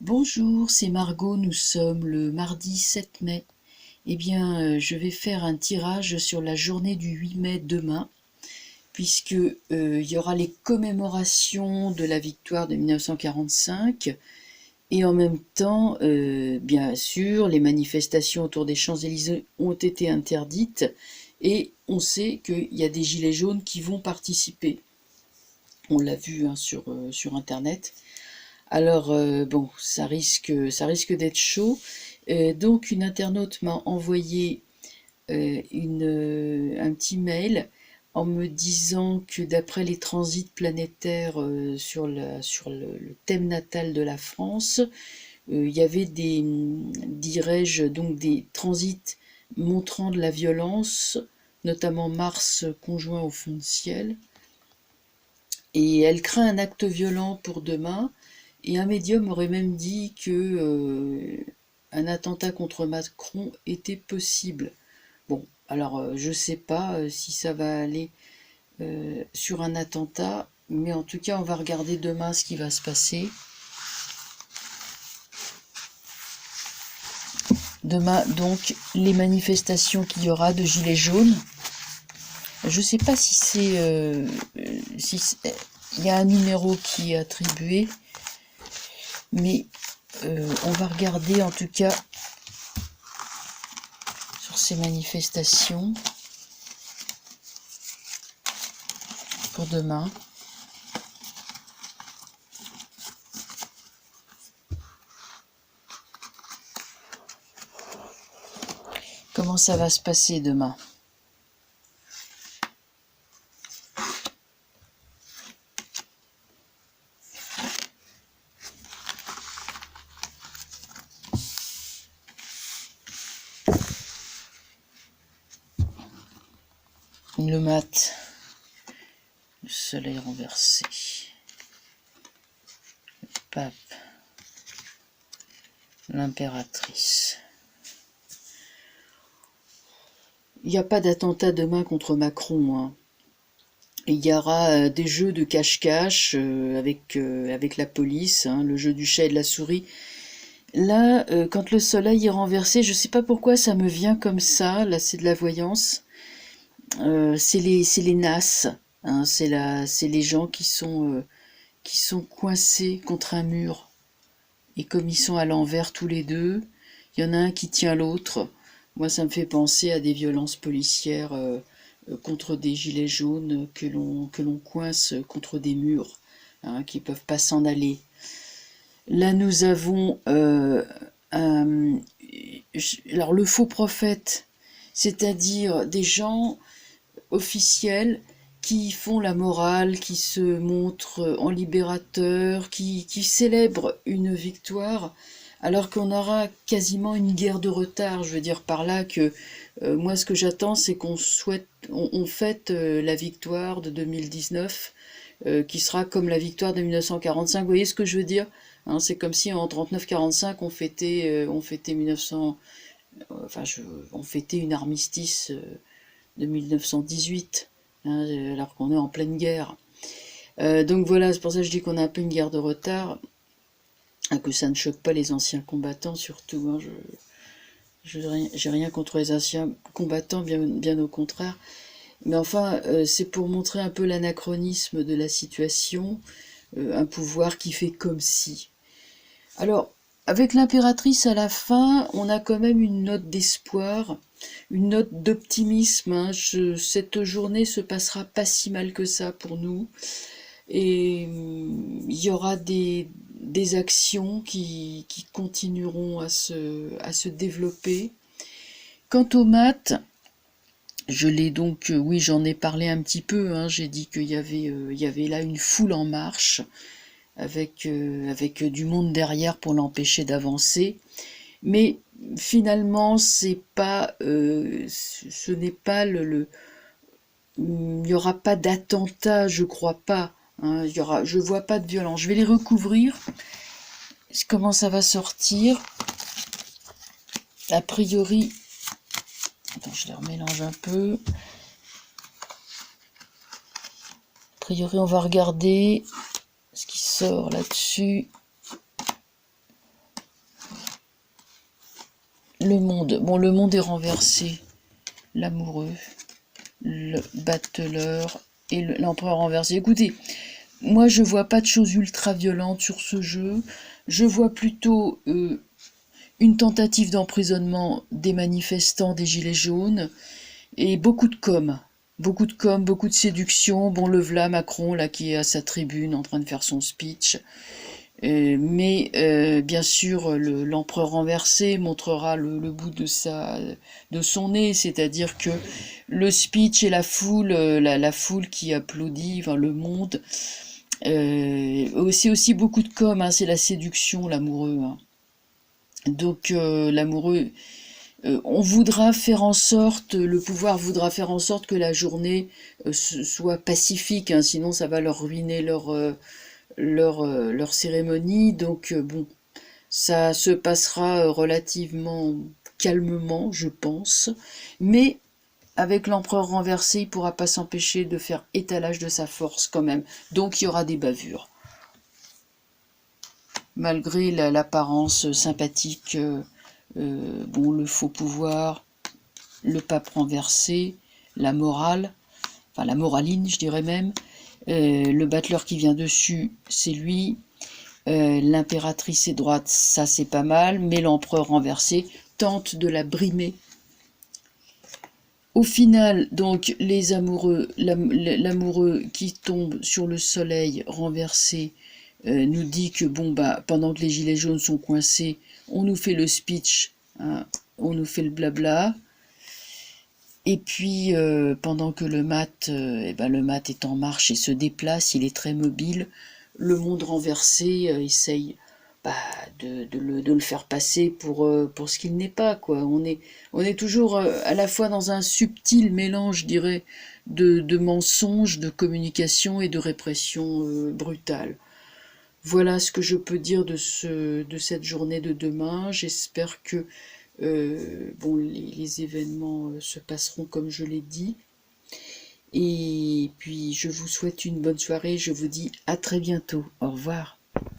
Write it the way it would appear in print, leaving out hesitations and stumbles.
Bonjour, c'est Margot, nous sommes le mardi 7 mai. Eh bien, je vais faire un tirage sur la journée du 8 mai demain, puisque il y aura les commémorations de la victoire de 1945, et en même temps, bien sûr, les manifestations autour des Champs-Élysées ont été interdites, et on sait qu'il y a des gilets jaunes qui vont participer. On l'a vu hein, sur Internet. Alors, bon, ça risque d'être chaud. Donc, une internaute m'a envoyé un petit mail en me disant que d'après les transits planétaires sur le thème natal de la France, il y avait dirais-je, donc des transits montrant de la violence, notamment Mars conjoint au fond de ciel. Et elle craint un acte violent pour demain. Et un médium aurait même dit que un attentat contre Macron était possible. Bon, alors je sais pas si ça va aller sur un attentat, mais en tout cas on va regarder demain ce qui va se passer. Demain donc les manifestations qu'il y aura de gilets jaunes. Je sais pas si il y a un numéro qui est attribué, mais on va regarder en tout cas sur ces manifestations pour demain. Comment ça va se passer demain? Le mat, le soleil renversé, le pape, l'impératrice. Il n'y a pas d'attentat demain contre Macron, hein. Il y aura des jeux de cache-cache avec la police, hein, le jeu du chat et de la souris. Là, quand le soleil est renversé, je ne sais pas pourquoi ça me vient comme ça, là c'est de la voyance. C'est les NAS, hein, c'est les gens qui sont coincés contre un mur. Et comme ils sont à l'envers tous les deux, il y en a un qui tient l'autre. Moi, ça me fait penser à des violences policières contre des gilets jaunes que l'on coince contre des murs, hein, qui ne peuvent pas s'en aller. Là, nous avons alors le faux prophète, c'est-à-dire des gens officiels qui font la morale, qui se montrent en libérateurs, qui célèbrent une victoire, alors qu'on aura quasiment une guerre de retard. Je veux dire par là que moi ce que j'attends c'est on fête la victoire de 2019, qui sera comme la victoire de 1945. Vous voyez ce que je veux dire, hein, c'est comme si en 39-45 on fêtait 1900, on fêtait une armistice de 1918, hein, alors qu'on est en pleine guerre. Donc voilà, c'est pour ça que je dis qu'on a un peu une guerre de retard, hein, que ça ne choque pas les anciens combattants surtout. Hein, j'ai rien contre les anciens combattants, bien au contraire. Mais enfin, c'est pour montrer un peu l'anachronisme de la situation, un pouvoir qui fait comme si. Alors, avec l'impératrice à la fin, on a quand même une note d'espoir, une note d'optimisme, hein. Cette journée se passera pas si mal que ça pour nous. Et il y aura des actions qui continueront à se développer. Quant aux maths, je l'ai donc, oui, j'en ai parlé un petit peu, hein, j'ai dit qu'il y avait là une foule en marche, avec du monde derrière pour l'empêcher d'avancer. Mais finalement, ce n'est pas il n'y aura pas d'attentat, je crois pas, hein, je vois pas de violence. Je vais les recouvrir. Comment ça va sortir? A priori, attends, je les remélange un peu. A priori, on va regarder ce qui sort là-dessus. Le monde. Bon, le monde est renversé. L'amoureux, le battleur et l'empereur renversé. Écoutez, moi je vois pas de choses ultra violentes sur ce jeu. Je vois plutôt une tentative d'emprisonnement des manifestants des Gilets jaunes et beaucoup de com. Beaucoup de com, beaucoup de séduction. Bon, le v'là Macron, là, qui est à sa tribune en train de faire son speech. Mais bien sûr, l'empereur renversé montrera le bout de son nez, c'est-à-dire que le speech et la foule, la foule qui applaudit, enfin, le monde, c'est aussi beaucoup de com, hein, c'est la séduction, l'amoureux. Hein. Donc l'amoureux, on voudra faire en sorte, le pouvoir voudra faire en sorte que la journée soit pacifique, hein, sinon ça va leur ruiner leur cérémonie. Donc bon, ça se passera relativement calmement, je pense. Mais avec l'empereur renversé, il ne pourra pas s'empêcher de faire étalage de sa force quand même. Donc il y aura des bavures. Malgré l'apparence sympathique, bon, le faux pouvoir, le pape renversé, la morale, enfin la moraline, je dirais même, le battleur qui vient dessus, c'est lui. L'impératrice est droite, ça c'est pas mal, mais l'empereur renversé tente de la brimer. Au final, donc, les amoureux, l'amoureux qui tombe sur le soleil renversé nous dit que bon bah pendant que les gilets jaunes sont coincés, on nous fait le speech, hein, on nous fait le blabla. Et puis pendant que le mat est en marche et se déplace, il est très mobile. Le monde renversé essaye bah, de le faire passer pour ce qu'il n'est pas, quoi. On est toujours à la fois dans un subtil mélange, je dirais, de mensonges, de communication et de répression brutale. Voilà ce que je peux dire de cette journée de demain. J'espère que bon, les événements se passeront comme je l'ai dit. Et puis je vous souhaite une bonne soirée. Je vous dis à très bientôt. Au revoir.